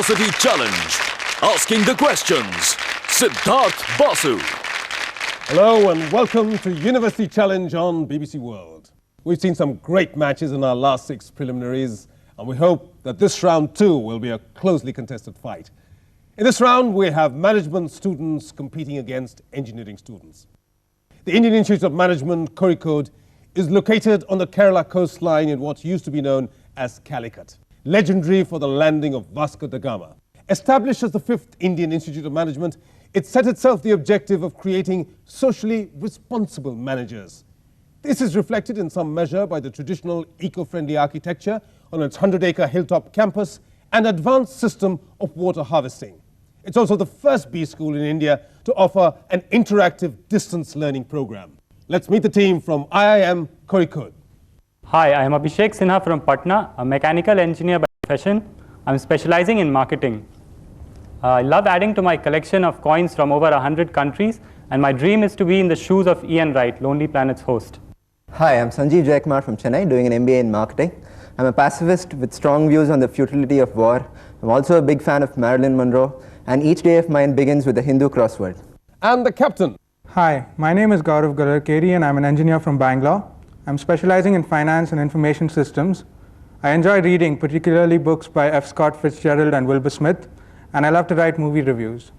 University Challenge. Asking the questions, Siddhartha Basu. Hello and welcome to University Challenge on BBC World. We've seen some great matches in our last 6 preliminaries, and we hope that this round too will be a closely contested fight. In this round, we have management students competing against engineering students. The Indian Institute of Management, Kozhikode, is located on the Kerala coastline in what used to be known as Calicut, legendary for the landing of Vasco da Gama. Established as the 5th Indian Institute of Management, it set itself the objective of creating socially responsible managers. This is reflected in some measure by the traditional eco-friendly architecture on its 100-acre hilltop campus and advanced system of water harvesting. It's also the first B school in India to offer an interactive distance learning program. Let's meet the team from IIM Kozhikode. Hi, I am Abhishek Sinha from Patna, a mechanical engineer by profession. I'm specializing in marketing. I love adding to my collection of coins from over 100 countries, and my dream is to be in the shoes of Ian Wright, Lonely Planet's host. Hi, I'm Sanjeev Jayakumar from Chennai, doing an MBA in marketing. I'm a pacifist with strong views on the futility of war. I'm also a big fan of Marilyn Monroe, and each day of mine begins with a Hindu crossword. And the captain. Hi, my name is Gaurav Galarkeri and I'm an engineer from Bangalore. I'm specializing in finance and information systems. I enjoy reading, particularly books by F. Scott Fitzgerald and Wilbur Smith, and I love to write movie reviews.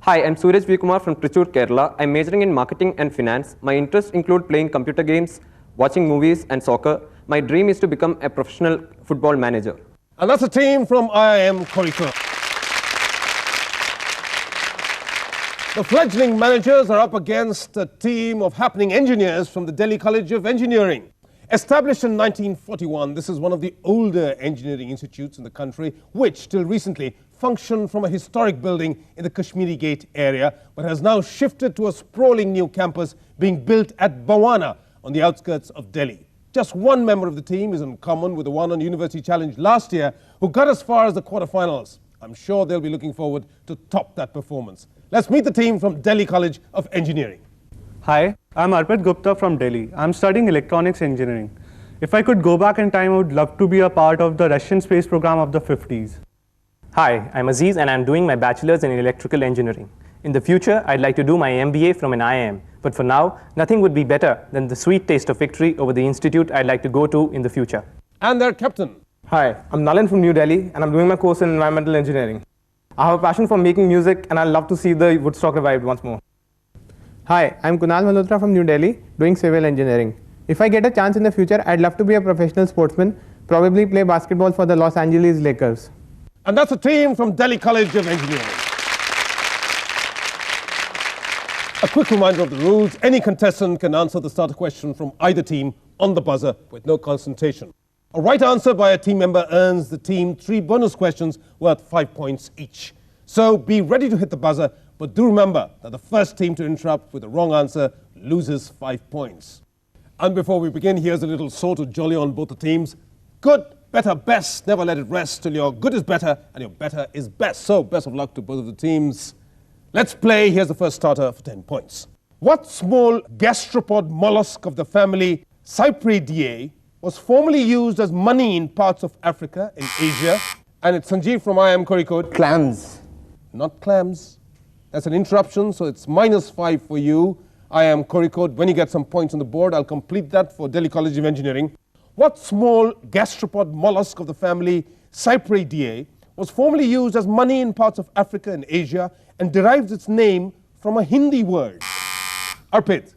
Hi, I'm Suraj V. Kumar from Trichur, Kerala. I'm majoring in marketing and finance. My interests include playing computer games, watching movies and soccer. My dream is to become a professional football manager. And that's a team from IIM Kozhikode. The fledgling managers are up against a team of happening engineers from the Delhi College of Engineering. Established in 1941, this is one of the older engineering institutes in the country, which till recently functioned from a historic building in the Kashmiri Gate area, but has now shifted to a sprawling new campus being built at Bawana on the outskirts of Delhi. Just one member of the team is in common with the one on University Challenge last year, who got as far as the quarterfinals. I'm sure they'll be looking forward to top that performance. Let's meet the team from Delhi College of Engineering. Hi, I'm Arpit Gupta from Delhi. I'm studying electronics engineering. If I could go back in time, I would love to be a part of the Russian space program of the 50s. Hi, I'm Aziz and I'm doing my bachelor's in electrical engineering. In the future, I'd like to do my MBA from an IIM. But for now, nothing would be better than the sweet taste of victory over the institute I'd like to go to in the future. And their captain. Hi, I'm Nalin from New Delhi and I'm doing my course in environmental engineering. I have a passion for making music and I love to see the Woodstock revived once more. Hi, I'm Kunal Malhotra from New Delhi, doing civil engineering. If I get a chance in the future, I'd love to be a professional sportsman, probably play basketball for the Los Angeles Lakers. And that's a team from Delhi College of Engineering. A quick reminder of the rules. Any contestant can answer the starter question from either team on the buzzer with no concentration. A right answer by a team member earns the team 3 bonus questions worth 5 points each. So be ready to hit the buzzer, but do remember that the first team to interrupt with the wrong answer loses 5 points. And before we begin, here's a little sort of jolly on both the teams. Good, better, best. Never let it rest till your good is better and your better is best. So best of luck to both of the teams. Let's play. Here's the first starter for 10 points. What small gastropod mollusk of the family Cypridae was formerly used as money in parts of Africa and Asia? And it's Sanjeev from IIM Kozhikode. Clams. Not clams. That's an interruption, so it's -5 for you. IIM Kozhikode. When you get some points on the board, I'll complete that for Delhi College of Engineering. What small gastropod mollusk of the family Cypridae was formerly used as money in parts of Africa and Asia and derives its name from a Hindi word? Arpit.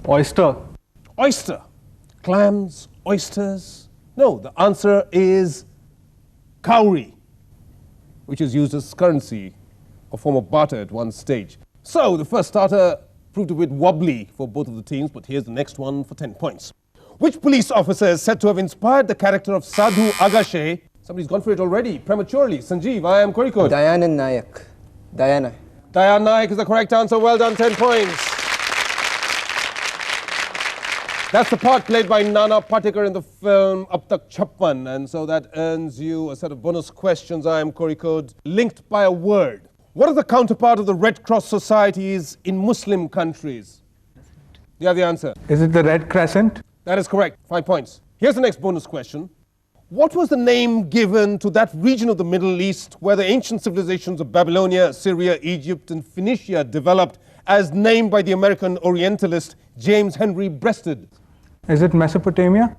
Oyster. Oyster. Clams, oysters. No, the answer is cowrie, which is used as currency, a form of barter at one stage. So the first starter proved a bit wobbly for both of the teams, but here's the next one for 10 points. Which police officer is said to have inspired the character of Sadhu Agashe? Somebody's gone for it already, prematurely. Sanjeev, IIM Kozhikode. Dayanan Nayak. Dayana. Dayan Nayak is the correct answer. Well done, 10 points. That's the part played by Nana Patekar in the film Ab Tak Chappan, and so that earns you a set of bonus questions, IIM Kozhikode, linked by a word. What is the counterpart of the Red Cross societies in Muslim countries? Do you have the answer? Is it the Red Crescent? That is correct. 5 points. Here's the next bonus question. What was the name given to that region of the Middle East where the ancient civilizations of Babylonia, Syria, Egypt, and Phoenicia developed, as named by the American Orientalist James Henry Breasted? Is it Mesopotamia?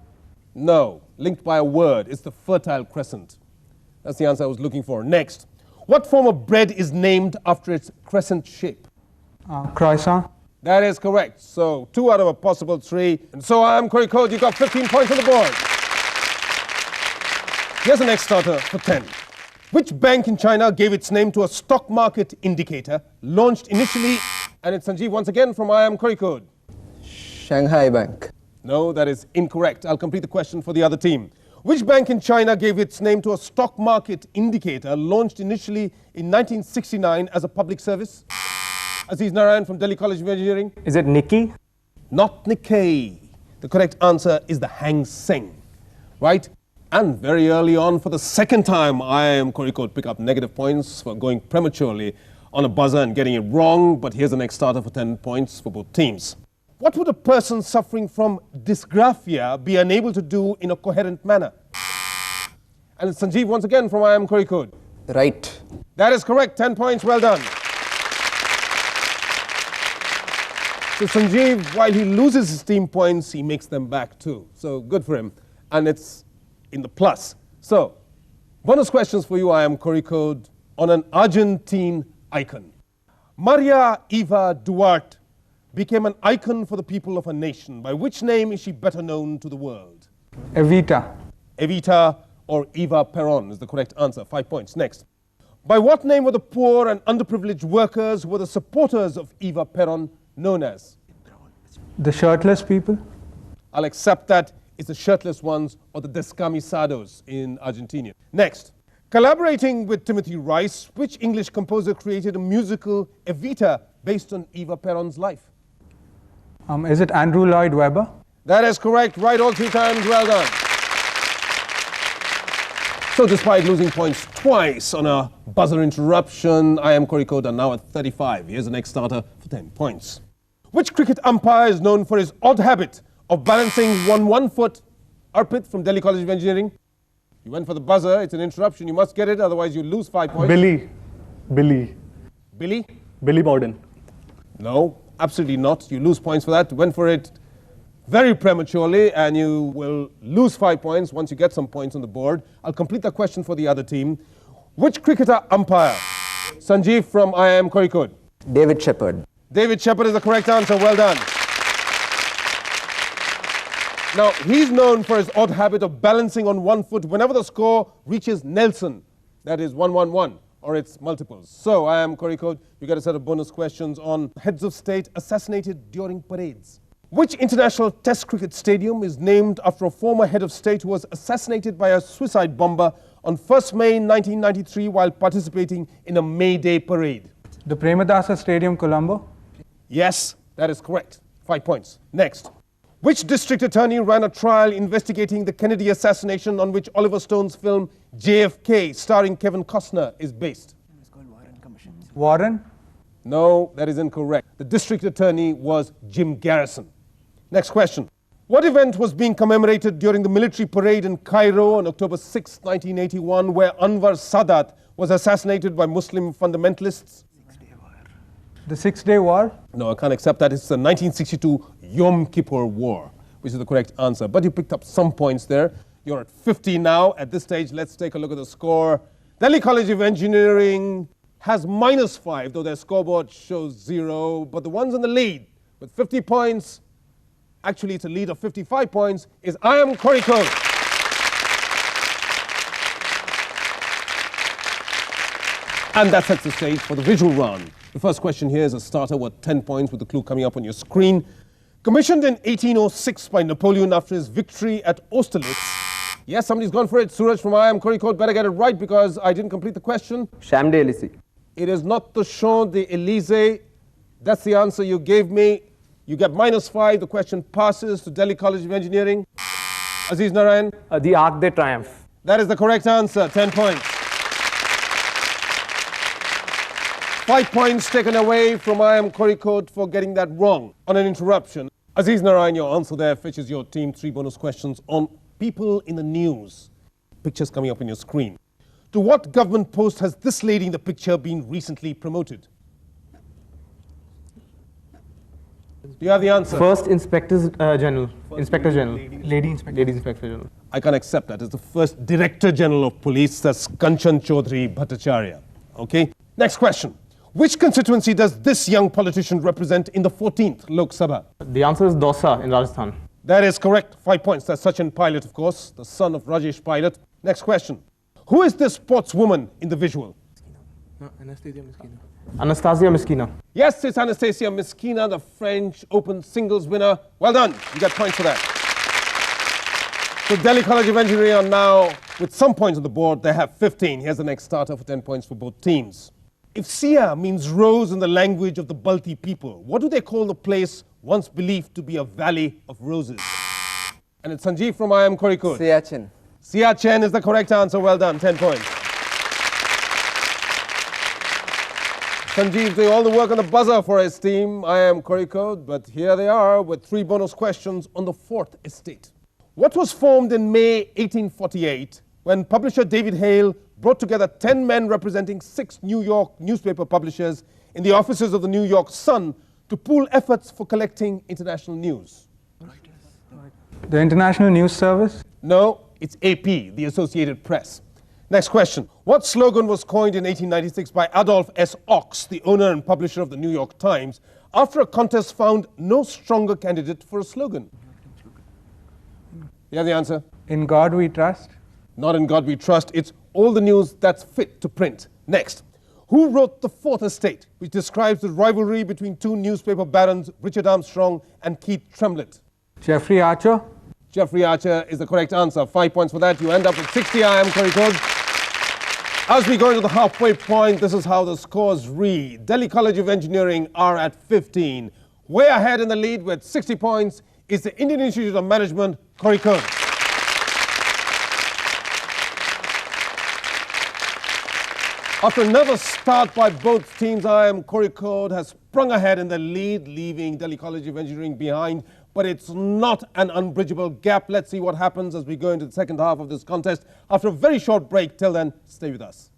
No, linked by a word. It's the Fertile Crescent. That's the answer I was looking for. Next. What form of bread is named after its crescent shape? Croissant. That is correct. So 2 out of a possible 3. And so I am Kozhikode. You got 15 points on the board. Here's the next starter for 10. Which bank in China gave its name to a stock market indicator launched initially? And it's Sanjeev once again from I am Kozhikode. Shanghai Bank. No, that is incorrect. I'll complete the question for the other team. Which bank in China gave its name to a stock market indicator launched initially in 1969 as a public service? Aziz Narayan from Delhi College of Engineering. Is it Nikkei? Not Nikkei. The correct answer is the Hang Seng. Right? And very early on, for the second time, I am Kozhikode pick up negative points for going prematurely on a buzzer and getting it wrong. But here's the next starter for 10 points for both teams. What would a person suffering from dysgraphia be unable to do in a coherent manner? And it's Sanjeev once again from I am Kozhikode. Right. That is correct. 10 points. Well done. So Sanjeev, while he loses his team points, he makes them back too. So good for him. And it's in the plus. So, bonus questions for you, I am Kozhikode, on an Argentine icon. Maria Eva Duarte became an icon for the people of a nation. By which name is she better known to the world? Evita. Evita or Eva Perón is the correct answer. 5 points. Next. By what name were the poor and underprivileged workers who were the supporters of Eva Perón known as? The shirtless people. I'll accept that. It's the shirtless ones or the descamisados in Argentina. Next. Collaborating with Timothy Rice, which English composer created a musical Evita based on Eva Perón's life? Is it Andrew Lloyd Webber? That is correct. Right all 3 times. Well done. So despite losing points twice on a buzzer interruption, I am Kozhikode are now at 35. Here's the next starter for 10 points. Which cricket umpire is known for his odd habit of balancing on one foot? Arpit from Delhi College of Engineering. You went for the buzzer. It's an interruption. You must get it, otherwise you lose 5 points. Billy Bowden. No, absolutely not. You lose points for that. Went for it very prematurely, and you will lose 5 points once you get some points on the board. I'll complete the question for the other team. Which cricketer umpire? Sanjeev from I am Kozhikode. David Shepherd. David Shepherd is the correct answer. Well done. Now, he's known for his odd habit of balancing on one foot whenever the score reaches Nelson. That is 1-1-1, or its multiples. So, I am Kozhikode. You get a set of bonus questions on heads of state assassinated during parades. Which international test cricket stadium is named after a former head of state who was assassinated by a suicide bomber on 1st May 1993 while participating in a May Day parade? The Premadasa Stadium, Colombo? Yes, that is correct. 5 points. Next. Which district attorney ran a trial investigating the Kennedy assassination on which Oliver Stone's film JFK, starring Kevin Costner, is based? It's called Warren Commission. Warren? No, that is incorrect. The district attorney was Jim Garrison. Next question. What event was being commemorated during the military parade in Cairo on October 6, 1981, where Anwar Sadat was assassinated by Muslim fundamentalists? The 6-Day War? No, I can't accept that. It's the 1962 Yom Kippur War, which is the correct answer. But you picked up some points there. You're at 50 now. At this stage, let's take a look at the score. Delhi College of Engineering has -5, though their scoreboard shows 0. But the ones in the lead with 50 points, actually it's a lead of 55 points, is I am Kozhikode. And that sets the stage for the visual round. The first question here is a starter worth 10 points with the clue coming up on your screen. Commissioned in 1806 by Napoleon after his victory at Austerlitz. Yes, somebody's gone for it. Suraj from I am Kozhikode better get it right because I didn't complete the question. Champs-Élysées. It is not the Champs-Élysées. That's the answer you gave me. You get -5. The question passes to Delhi College of Engineering. Aziz Narayan. The Arc de Triomphe. That is the correct answer. 10 points. 5 points taken away from I am Kozhikode for getting that wrong on an interruption. Aziz Narayan, your answer there fetches your team 3 bonus questions on people in the news. picture's coming up on your screen. To what government post has this lady in the picture been recently promoted? Do you have the answer? First Inspector General. Inspector General. Lady Inspector General. I can't accept that. It's the first Director General of Police. That's Kanchan Chaudhary Bhattacharya. Okay? Next question. Which constituency does this young politician represent in the 14th Lok Sabha? The answer is Dausa in Rajasthan. That is correct. 5 points. That's Sachin Pilot, of course, the son of Rajesh Pilot. Next question. Who is this sportswoman in the visual? Anastasia Miskina. Yes, it's Anastasia Miskina, the French Open singles winner. Well done. You get points for that. So Delhi College of Engineering are now, with some points on the board, they have 15. Here's the next starter for 10 points for both teams. If Sia means rose in the language of the Balti people, what do they call the place once believed to be a valley of roses? And it's Sanjeev from IIM Kozhikode. Siachen. Siachen is the correct answer. Well done. 10 points. Sanjeev doing all the work on the buzzer for his team, IIM Kozhikode, but here they are with 3 bonus questions on the 4th estate. What was formed in May 1848 when publisher David Hale brought together 10 men representing 6 New York newspaper publishers in the offices of the New York Sun to pool efforts for collecting international news? The International News Service? No, it's AP, the Associated Press. Next question. What slogan was coined in 1896 by Adolph S. Ox, the owner and publisher of the New York Times, after a contest found no stronger candidate for a slogan? You have the answer? In God We Trust? Not in God We Trust. It's all the news that's fit to print. Next. Who wrote The Fourth Estate, which describes the rivalry between 2 newspaper barons, Richard Armstrong and Keith Tremlett? Jeffrey Archer? Jeffrey Archer is the correct answer. 5 points for that. You end up with 60 IIM Kozhikode. As we go into the halfway point, this is how the scores read. Delhi College of Engineering are at 15. Way ahead in the lead with 60 points is the Indian Institute of Management, Kozhikode. After another start by both teams, IIM Kozhikode has sprung ahead in the lead, leaving Delhi College of Engineering behind. But it's not an unbridgeable gap. Let's see what happens as we go into the second half of this contest after a very short break. Till then, stay with us.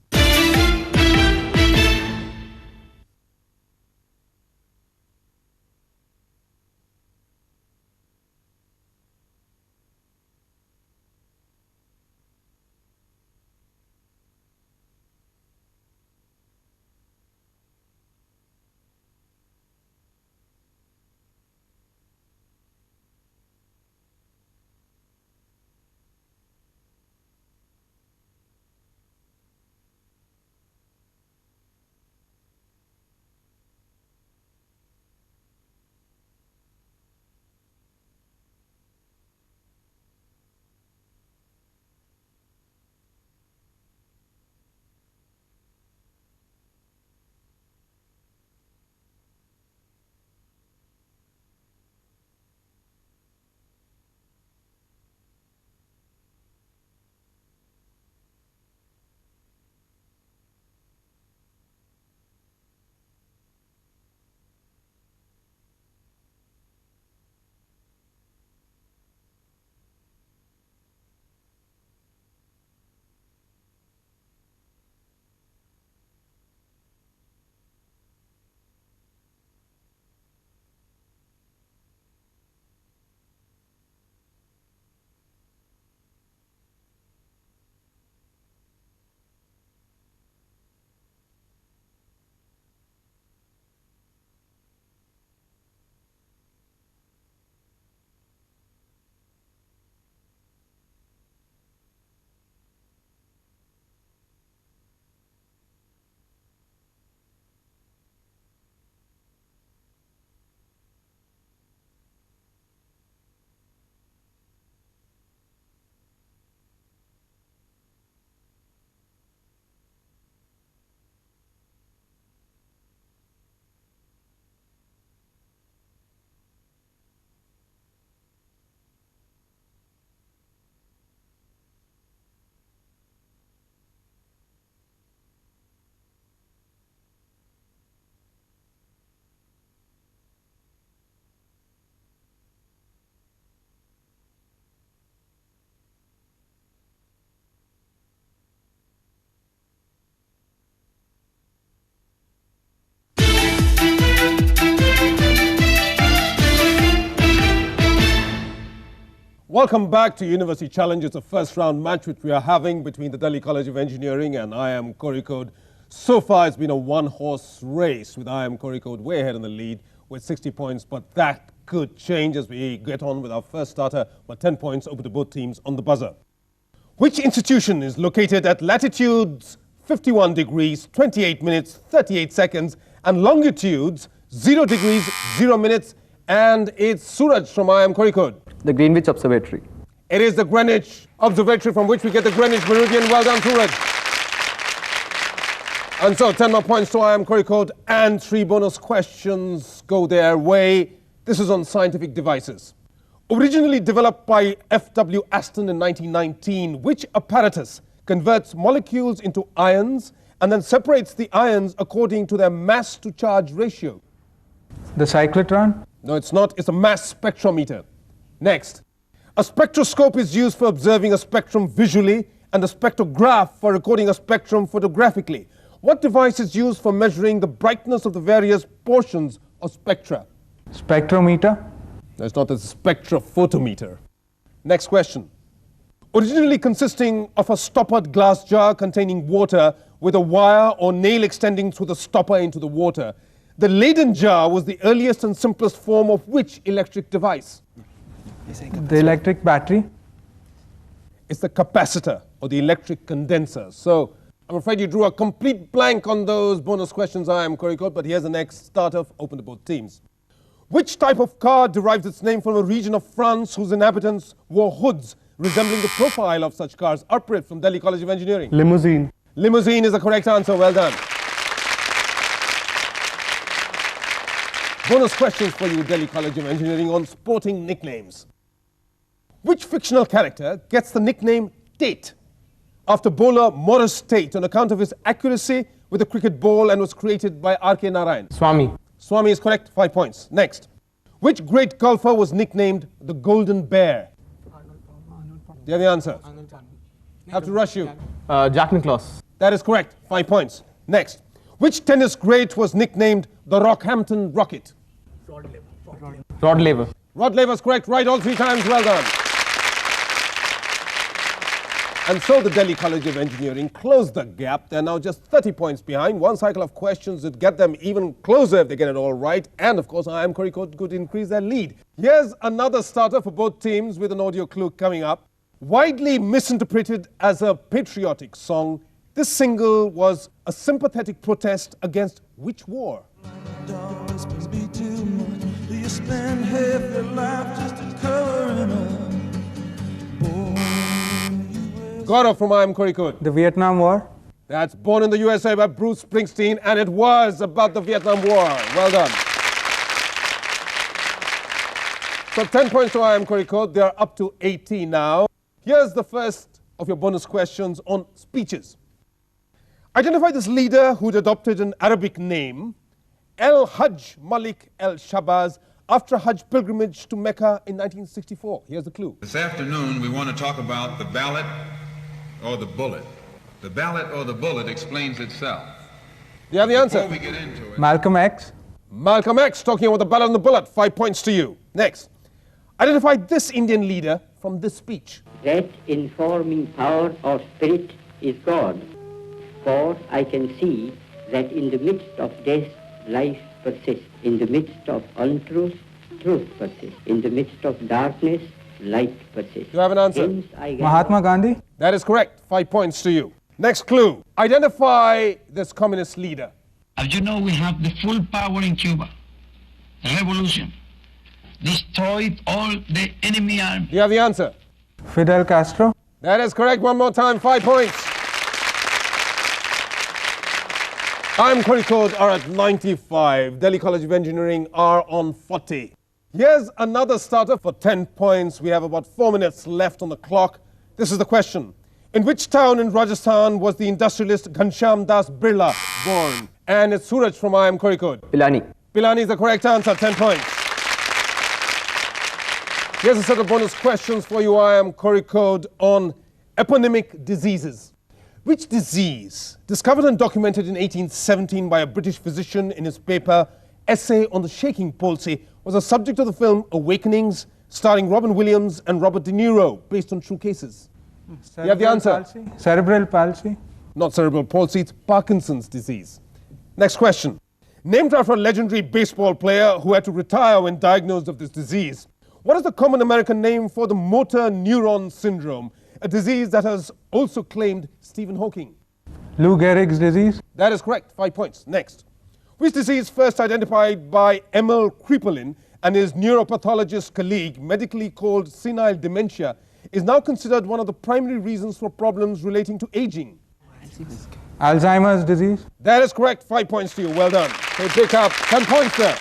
Welcome back to University Challenge. It's a first round match which we are having between the Delhi College of Engineering and IIM Kozhikode. So far it's been a one-horse race with IIM Kozhikode way ahead in the lead with 60 points, but that could change as we get on with our first starter, but 10 points over to both teams on the buzzer. Which institution is located at latitudes 51 degrees, 28 minutes, 38 seconds, and longitudes 0 degrees, 0 minutes, and it's Suraj from IIM Kozhikode. The Greenwich Observatory. It is the Greenwich Observatory from which we get the Greenwich Meridian. Well done, Suraj. And so 10 more points to IIM Kozhikode and 3 bonus questions go their way. This is on scientific devices. Originally developed by F.W. Aston in 1919, which apparatus converts molecules into ions and then separates the ions according to their mass to charge ratio? The cyclotron? No, it's not. It's a mass spectrometer. Next. A spectroscope is used for observing a spectrum visually and a spectrograph for recording a spectrum photographically. What device is used for measuring the brightness of the various portions of spectra? Spectrometer? No, it's not. It's a spectrophotometer. Next question. Originally consisting of a stoppered glass jar containing water with a wire or nail extending through the stopper into the water, the Leyden jar was the earliest and simplest form of which electric device? The electric battery? It's the capacitor or the electric condenser. So I'm afraid you drew a complete blank on those bonus questions, IIM Kozhikode, but here's the next starter open to both teams. Which type of car derives its name from a region of France whose inhabitants wore hoods resembling the profile of such cars? Arprit from Delhi College of Engineering. Limousine. Limousine is the correct answer. Well done. Bonus questions for you, Delhi College of Engineering, on sporting nicknames. Which fictional character gets the nickname Tate after bowler Morris Tate on account of his accuracy with a cricket ball and was created by R.K. Narayan? Swami. Swami is correct, 5 points. Next. Which great golfer was nicknamed the Golden Bear? Do you have the answer? Have to rush you. Jack Nicklaus. That is correct, 5 points. Next. Which tennis great was nicknamed the Rockhampton Rocket? Rod Laver. Rod Laver is correct, right all 3 times, well done. And so the Delhi College of Engineering closed the gap. They're now just 30 points behind. One cycle of questions would get them even closer if they get it all right. And of course, IIM Kozhikode could increase their lead. Here's another starter for both teams with an audio clue coming up. Widely misinterpreted as a patriotic song, this single was a sympathetic protest against which war? Gaurav from IIM Kozhikode. The Vietnam War? That's Born in the USA by Bruce Springsteen, and it was about the Vietnam War. Well done. So 10 points to IIM Kozhikode. They are up to 80 now. Here's the first of your bonus questions on speeches. Identify this leader who'd adopted an Arabic name, El-Hajj Malik El-Shabazz, after a Hajj pilgrimage to Mecca in 1964. Here's the clue. This afternoon, we want to talk about the ballot or the bullet. The ballot or the bullet explains itself. Do you have the answer? Before we get into it, Malcolm X? Malcolm X, talking about the ballot and the bullet. 5 points to you. Next. Identify this Indian leader from this speech. That informing power of spirit is God. For I can see that in the midst of death, life persists. In the midst of untruth, truth persists. In the midst of darkness, light persists. Do you have an answer? Mahatma Gandhi? That is correct. 5 points to you. Next clue. Identify this communist leader. As you know, we have the full power in Cuba. The revolution destroyed all the enemy army. Do you have the answer? Fidel Castro? That is correct. One more time. 5 points. IIM Kozhikode are at 95. Delhi College of Engineering are on 40. Here's another starter for 10 points. We have about 4 minutes left on the clock. This is the question. In which town in Rajasthan was the industrialist Ghanshyam Das Birla born? And it's Suraj from IIM Kozhikode. Pilani. Pilani is the correct answer. 10 points. Here's a set of bonus questions for you, IIM Kozhikode, on eponymic diseases. Which disease, discovered and documented in 1817 by a British physician in his paper Essay on the Shaking Palsy, was a subject of the film Awakenings, starring Robin Williams and Robert De Niro, based on true cases? You have the answer. Palsy? Cerebral palsy? Not cerebral palsy, it's Parkinson's disease. Next question. Named after a legendary baseball player who had to retire when diagnosed of this disease, what is the common American name for the motor neuron syndrome, a disease that has also claimed Stephen Hawking? Lou Gehrig's disease? That is correct. 5 points. Next. Which disease, first identified by Emil Kraepelin and his neuropathologist colleague, medically called senile dementia, is now considered one of the primary reasons for problems relating to aging? Alzheimer's disease? That is correct. 5 points to you. Well done. So pick up 10 points there.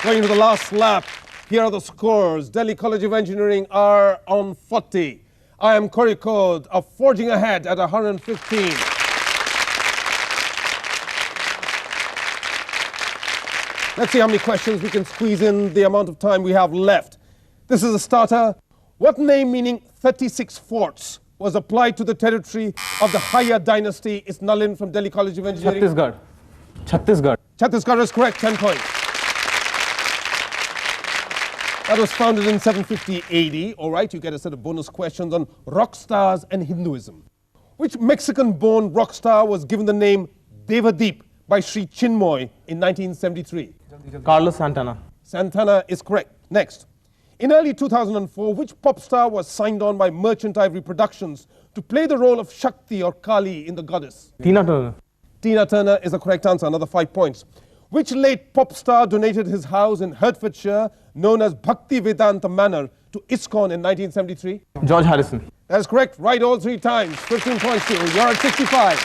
Going to the last lap. Here are the scores. Delhi College of Engineering are on 40. IIM Kozhikode are forging ahead at 115. Let's see how many questions we can squeeze in the amount of time we have left. This is a starter. What name meaning 36 forts was applied to the territory of the Haya dynasty? Is Nalin from Delhi College of Engineering. Chhattisgarh. Chhattisgarh. Chhattisgarh is correct, 10 points. That was founded in 750 AD. All right, you get a set of bonus questions on rock stars and Hinduism. Which Mexican-born rock star was given the name Devadeep by Sri Chinmoy in 1973? Carlos Santana. Santana is correct. Next. In early 2004, which pop star was signed on by Merchant Ivory Productions to play the role of Shakti or Kali in The Goddess? Tina Turner. Tina Turner is the correct answer, another 5 points. Which late pop star donated his house in Hertfordshire, known as Bhakti Vedanta Manor, to ISKCON in 1973? George Harrison. That is correct. Right all 3 times. 15 points to you. You're at 65.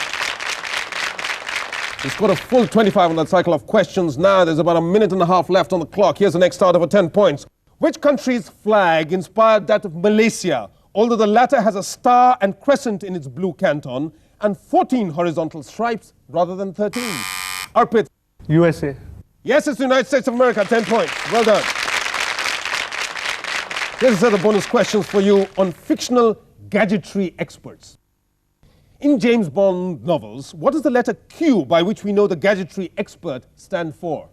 You scored a full 25 on that cycle of questions. Now there's about a minute and a half left on the clock. Here's the next starter for 10 points. Which country's flag inspired that of Malaysia, although the latter has a star and crescent in its blue canton and 14 horizontal stripes rather than 13? Arpit. USA. Yes, it's the United States of America. 10 points. Well done. Here's a set of bonus questions for you on fictional gadgetry experts. In James Bond novels, what is the letter Q by which we know the gadgetry expert stand for?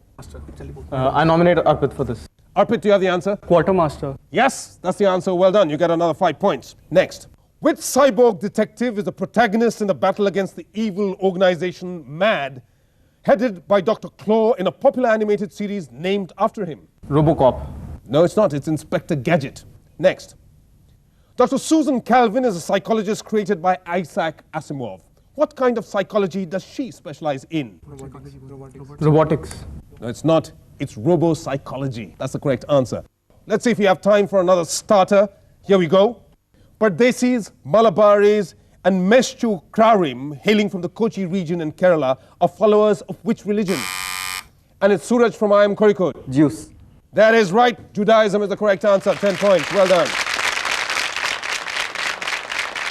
I nominate Arpit for this. Arpit, do you have the answer? Quartermaster. Yes, that's the answer. Well done. You get another 5 points. Next. Which cyborg detective is the protagonist in the battle against the evil organization MAD, headed by Dr. Claw in a popular animated series named after him? Robocop. No, it's not. It's Inspector Gadget. Next. Dr. Susan Calvin is a psychologist created by Isaac Asimov. What kind of psychology does she specialize in? Robotics. No, it's not. It's robo-psychology. That's the correct answer. Let's see if we have time for another starter. Here we go. Pardesis, Malabaris, and Meshu Krarim, hailing from the Kochi region in Kerala, are followers of which religion? And it's Suraj from IIM Kozhikode. Jews. That is right. Judaism is the correct answer. 10 points. Well done.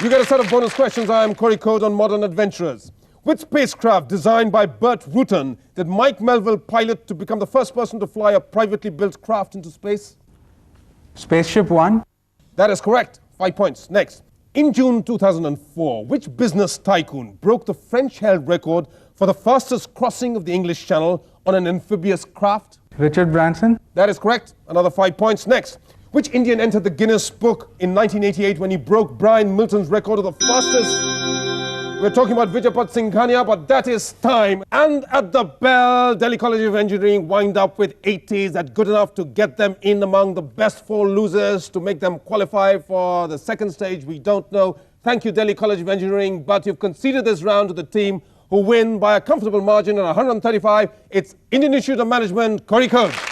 You get a set of bonus questions, IIM Kozhikode, on modern adventurers. Which spacecraft designed by Burt Rutan did Mike Melville pilot to become the first person to fly a privately built craft into space? Spaceship One. That is correct. 5 points. Next. In June 2004, which business tycoon broke the French-held record for the fastest crossing of the English Channel on an amphibious craft? Richard Branson. That is correct. Another 5 points. Next. Which Indian entered the Guinness Book in 1988 when he broke Brian Milton's record of the fastest? We're talking about Vijaypat Singhania, but that is time. And at the bell, Delhi College of Engineering wind up with 80s. That's good enough to get them in among the best 4 losers to make them qualify for the second stage. We don't know. Thank you, Delhi College of Engineering, but you've conceded this round to the team who win by a comfortable margin at 135. It's Indian Institute of Management, Kozhikode.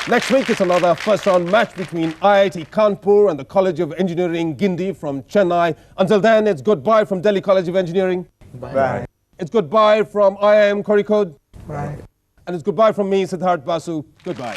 Next week, it's another first-round match between IIT Kanpur and the College of Engineering Gindi from Chennai. Until then, it's goodbye from Delhi College of Engineering. Bye. It's goodbye from IIM Kozhikode. Bye. And it's goodbye from me, Siddhartha Basu. Goodbye.